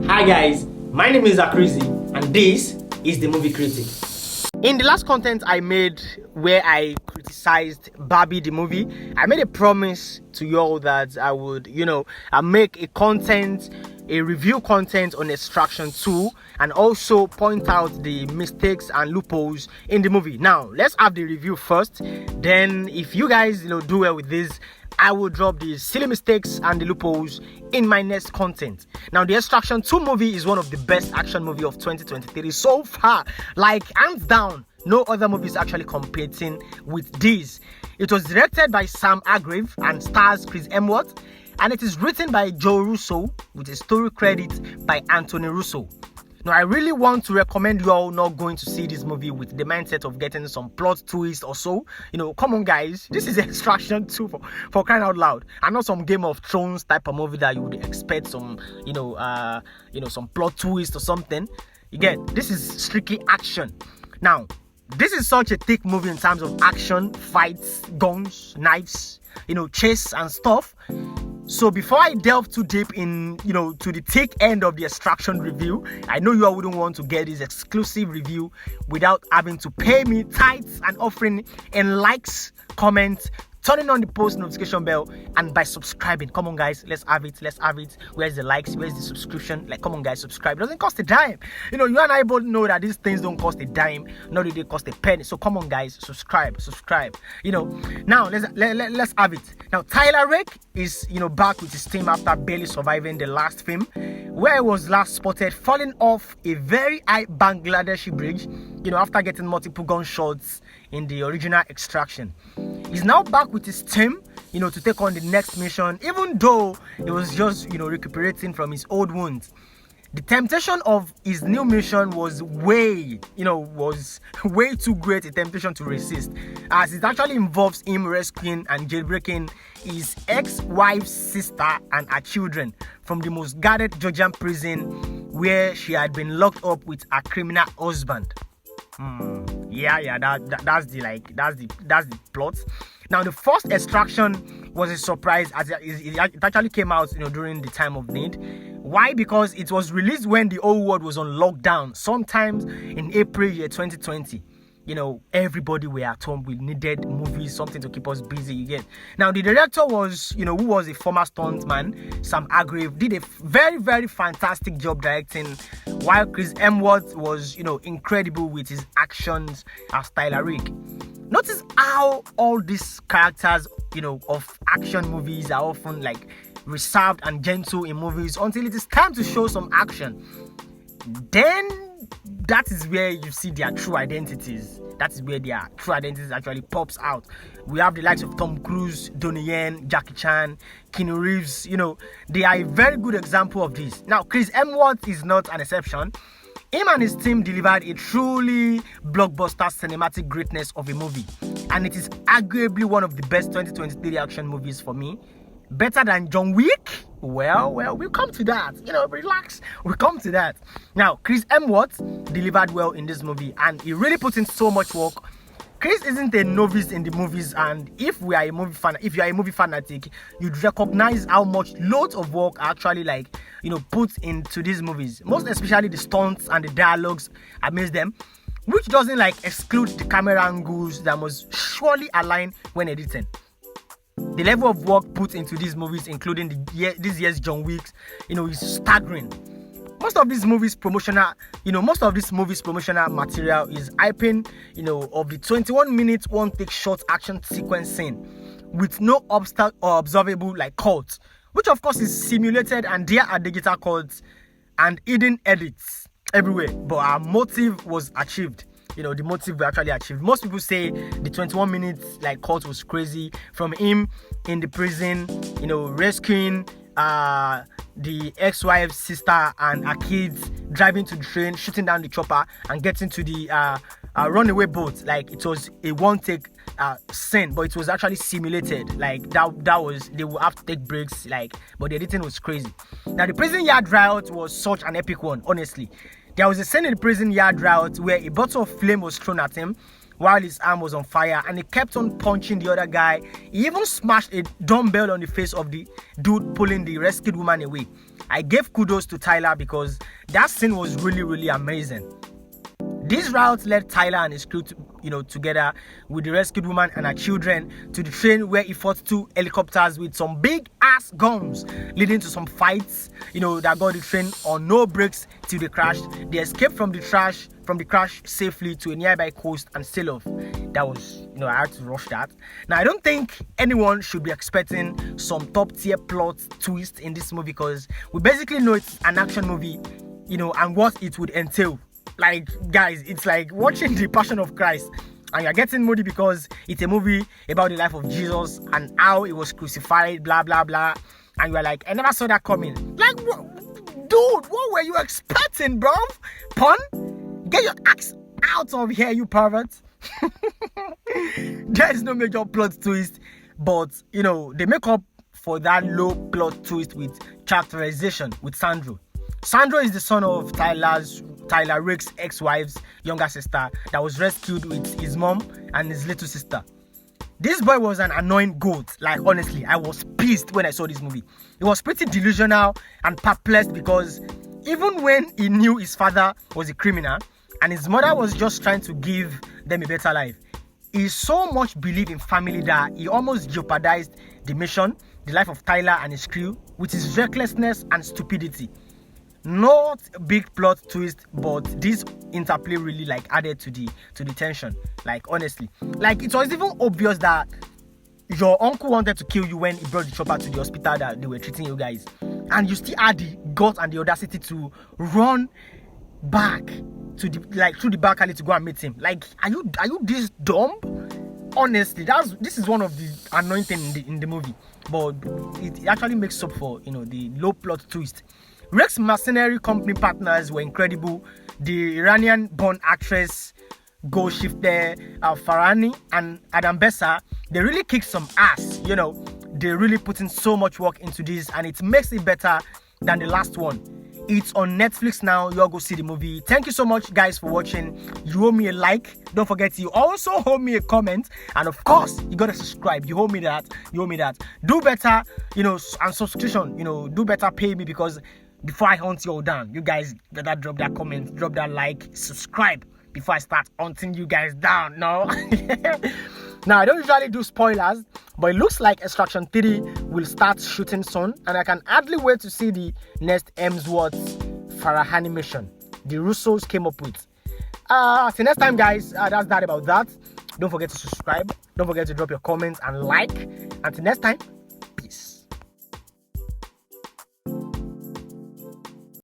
Hi guys, my name is Akrizi and this is the Movie Critic. In the last content I made where I criticized Barbie the movie, I made a promise to you all that I would, make a review content on Extraction 2 and also point out the mistakes and loopholes in the movie. Now, let's have the review first. Then if you guys, do well with this, I will drop the silly mistakes and the loopholes in my next content. Now, the Extraction 2 movie is one of the best action movie of 2023 so far. Like, hands down, no other movie is actually competing with this. It was directed by Sam Hargrave and stars Chris Hemsworth, and it is written by Joe Russo with a story credit by Anthony Russo. Now, I really want to recommend you all not going to see this movie with the mindset of getting some plot twist or so. Come on guys, this is Extraction 2 for crying out loud, and not some Game of Thrones type of movie that you would expect some, some plot twist or something. You get, this is strictly action. Now, this is such a thick movie in terms of action, fights, guns, knives, chase and stuff. So before I delve too deep in, to the thick end of the Extraction review, I know you all wouldn't want to get this exclusive review without having to pay me tithes and offering in likes, comments, turning on the post notification bell, and by subscribing. Come on guys, let's have it. Where's the likes? Where's the subscription? Like, come on guys, subscribe. It doesn't cost a dime. You and I both know that these things don't cost a dime, nor do they cost a penny. So come on guys, subscribe. Now let's have it. Now Tyler Rake is back with his team after barely surviving the last film, where he was last spotted falling off a very high Bangladeshi bridge, after getting multiple gunshots in the original Extraction. He's now back with his team, to take on the next mission, even though he was just, recuperating from his old wounds. The temptation of his new mission was way too great a temptation to resist, as it actually involves him rescuing and jailbreaking his ex-wife's sister and her children from the most guarded Georgian prison where she had been locked up with her criminal husband. That's the plot. Now, the first Extraction was a surprise, as it actually came out during the time of need. Why? Because it was released when the whole world was on lockdown, sometimes in April year 2020. Everybody were at home. We needed movies, something to keep us busy. You get. Now, the director was, who was a former stuntman, Sam Hargrave, did a very, very fantastic job directing, while Chris Hemsworth was, incredible with his actions as Tyler Rake. Notice how all these characters, of action movies are often reserved and gentle in movies until it is time to show some action. Then that is where you see their true identities. That is where their true identities actually pops out. We have the likes of Tom Cruise, Donnie Yen, Jackie Chan, Keanu Reeves. They are a very good example of this. Now, Chris Hemsworth is not an exception. Him and his team delivered a truly blockbuster cinematic greatness of a movie, and it is arguably one of the best 2023 action movies for me. Better than John Wick? Well, we'll come to that. Relax. We'll come to that. Now, Chris Hemsworth delivered well in this movie, and he really put in so much work. Chris isn't a novice in the movies, and if you are a movie fanatic, you'd recognize how much loads of work are actually put into these movies. Most especially the stunts and the dialogues amidst them, which doesn't exclude the camera angles that must surely align when editing. The level of work put into these movies, including this year's John Wick, is staggering. Most of this movie's promotional material is hyping, of the 21-minute one-take short action sequence scene with no obstacle or observable cuts, which of course is simulated, and there are digital cuts and hidden edits everywhere. But our motive was achieved. The motive we actually achieved. Most people say the 21 minutes cut was crazy, from him in the prison, rescuing the ex-wife's sister and her kids, driving to the train, shooting down the chopper, and getting to the runaway boat. It was a one-take scene, but it was actually simulated. That was, they would have to take breaks. But the editing was crazy. Now, the prison yard riot was such an epic one. Honestly, there was a scene in the prison yard riot where a bottle of flame was thrown at him, while his arm was on fire, and he kept on punching the other guy. He even smashed a dumbbell on the face of the dude pulling the rescued woman away. I gave kudos to Tyler because that scene was really, really amazing. These routes led Tyler and his crew together with the rescued woman and her children to the train where he fought 2 helicopters with some big ass guns, leading to some fights, that got the train on no brakes till they crashed. They escaped from the crash safely to a nearby coast and sailed off. That was, I had to rush that. Now, I don't think anyone should be expecting some top tier plot twist in this movie because we basically know it's an action movie, and what it would entail. Like, guys, it's like watching The Passion of Christ and you're getting moody because it's a movie about the life of Jesus and how he was crucified, blah, blah, blah. And you're like, I never saw that coming. Like, dude, what were you expecting, bro? Pun? Get your axe out of here, you pervert. There is no major plot twist, but, they make up for that low plot twist with characterization with Sandro. Sandro is the son of Tyler Rake's ex-wife's younger sister that was rescued with his mom and his little sister. This boy was an annoying goat. Like, honestly, I was pissed when I saw this movie. He was pretty delusional and perplexed because even when he knew his father was a criminal and his mother was just trying to give them a better life, he so much believed in family that he almost jeopardized the mission, the life of Tyler and his crew, with his recklessness and stupidity. Not a big plot twist, but this interplay really added to the tension. Honestly, it was even obvious that your uncle wanted to kill you when he brought the chopper to the hospital that they were treating you guys, and you still had the guts and the audacity to run back to the through the back alley to go and meet him. Are you this dumb? Honestly, this is one of the annoying things in the movie, but it actually makes up for the low plot twist. Rake's mercenary company partners were incredible. The Iranian-born actress Golshifteh Farahani and Adam Bessa, they really kicked some ass. They really put in so much work into this, and it makes it better than the last one. It's on Netflix now. You all go see the movie. Thank you so much, guys, for watching. You owe me a like. Don't forget, you also owe me a comment, and of course, you gotta subscribe. You owe me that. Do better, and subscription. Do better. Pay me because before I hunt you all down, you guys better drop that comment, drop that like, subscribe before I start hunting you guys down. No. Now, I don't usually do spoilers, but it looks like Extraction 3 will start shooting soon, and I can hardly wait to see the next Hemsworth Farahani mission the Russos came up with. Till next time, guys, that's that about that. Don't forget to subscribe. Don't forget to drop your comments and like. Until next time.